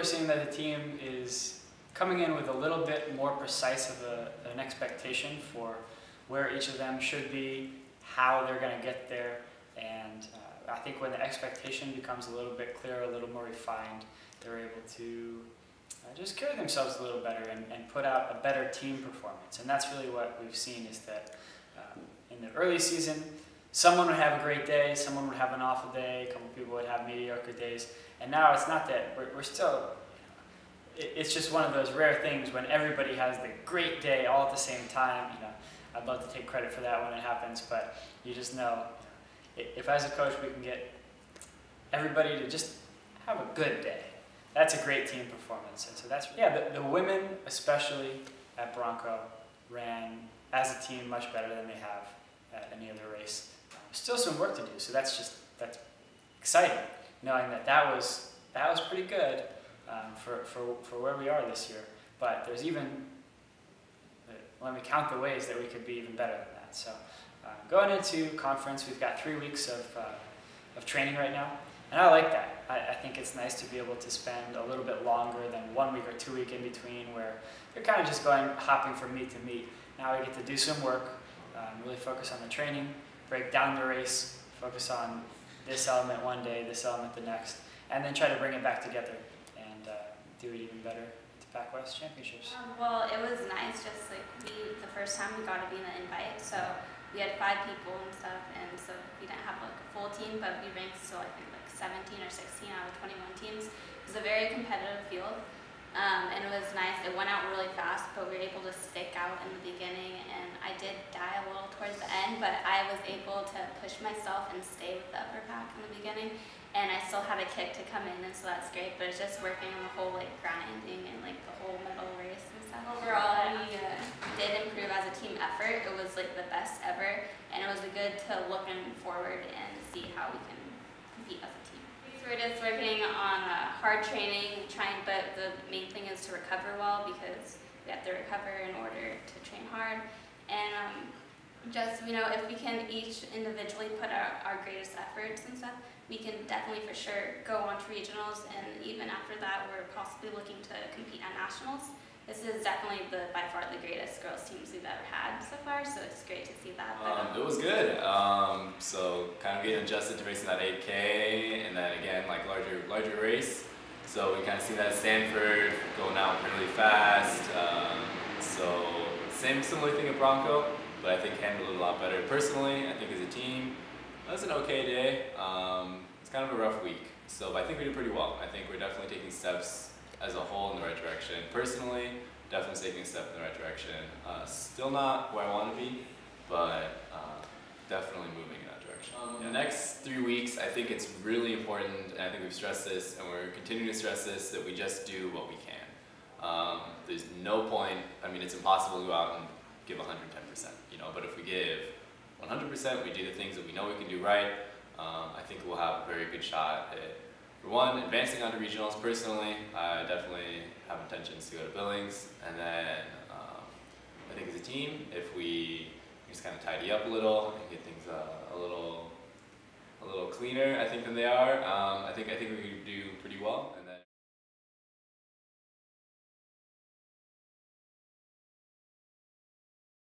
we're seeing that the team is coming in with a little bit more precise of an expectation for where each of them should be, how they're going to get there, and I think when the expectation becomes a little bit clearer, a little more refined, they're able to just carry themselves a little better and put out a better team performance. And that's really what we've seen, is that in the early season, someone would have a great day, someone would have an awful day, a couple people would have mediocre days. And now it's not that. We're still, it's just one of those rare things when everybody has the great day all at the same time. I'd love to take credit for that when it happens, but you just know, if as a coach we can get everybody to just have a good day, that's a great team performance. And so that's, the women especially at Bronco ran as a team much better than they have at any other race. Still some work to do, so that's exciting, knowing that was pretty good for where we are this year. But there's even, let me count the ways that we could be even better than that. So going into conference, we've got 3 weeks of training right now, and I like that. I think it's nice to be able to spend a little bit longer than 1 week or 2 week in between, where you're kind of just hopping from meet to meet. Now we get to do some work, really focus on the training, break down the race, focus on this element one day, this element the next, and then try to bring it back together and do it even better to PacWest Championships. Well, it was nice, just like the first time we got to be in the invite, so we had 5 people and stuff, and so we didn't have like a full team, but we ranked still I think like 17 or 16 out of 21 teams. It was a very competitive field, and it was nice. It went out really fast, but we were able to stick out in the beginning, and I did die a little towards the end, but I was able to push myself and stay with the upper pack in the beginning, and I still had a kick to come in, and so that's great. But it's just working on the whole like grinding and like the whole middle race and stuff. Overall, we did improve as a team effort. It was like the best ever, and it was good to looking forward and see how we can compete as a team. We're just working on hard training, but the main thing is to recover well, because we have to recover in order to train hard. And just, if we can each individually put out our greatest efforts and stuff, we can definitely for sure go on to regionals, and even after that we're possibly looking to compete at nationals. This is definitely by far the greatest girls teams we've ever had so far, so it's great to see that. It was good. So kind of getting adjusted to racing that 8K, and then again like larger race. So we kind of see that at Stanford going out really fast. So similar thing at Bronco, but I think handled it a lot better. Personally, I think as a team, that was an okay day. It's kind of a rough week, so I think we did pretty well. I think we're definitely taking steps as a whole in the right direction. Personally, definitely taking a step in the right direction. Still not where I want to be, but definitely moving in that direction. In the next 3 weeks, I think it's really important, and I think we've stressed this, and we're continuing to stress this, that we just do what we can. There's no point, it's impossible to go out and give 110%, but if we give 100%, we do the things that we know we can do right, I think we'll have a very good shot at, for one, advancing onto regionals. Personally, I definitely have intentions to go to Billings, and then I think as a team, if we just kind of tidy up a little and get things a little cleaner, I think, than they are, I think we can do pretty well.